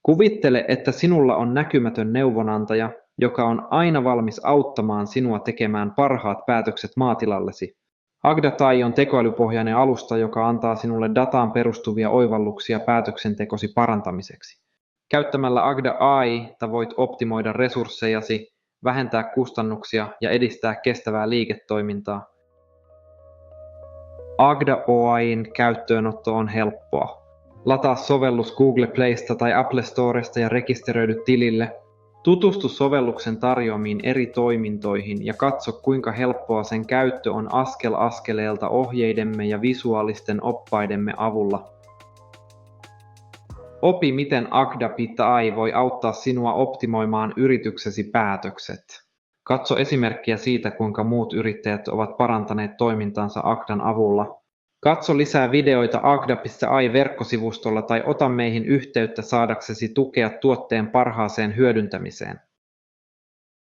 Kuvittele, että sinulla on näkymätön neuvonantaja, joka on aina valmis auttamaan sinua tekemään parhaat päätökset maatilallesi. Agda.ai on tekoälypohjainen alusta, joka antaa sinulle dataan perustuvia oivalluksia päätöksentekosi parantamiseksi. Käyttämällä Agda.ai:ta voit optimoida resurssejasi, vähentää kustannuksia ja edistää kestävää liiketoimintaa. Agda.ai:n käyttöönotto on helppoa. Lataa sovellus Google Playsta tai Apple Storesta ja rekisteröidy tilille. Tutustu sovelluksen tarjoamiin eri toimintoihin ja katso, kuinka helppoa sen käyttö on askel askeleelta ohjeidemme ja visuaalisten oppaidemme avulla. Opi, miten Agda.ai voi auttaa sinua optimoimaan yrityksesi päätökset. Katso esimerkkiä siitä, kuinka muut yrittäjät ovat parantaneet toimintansa Agdan avulla. Katso lisää videoita Agda.ai verkkosivustolla tai ota meihin yhteyttä saadaksesi tukea tuotteen parhaaseen hyödyntämiseen.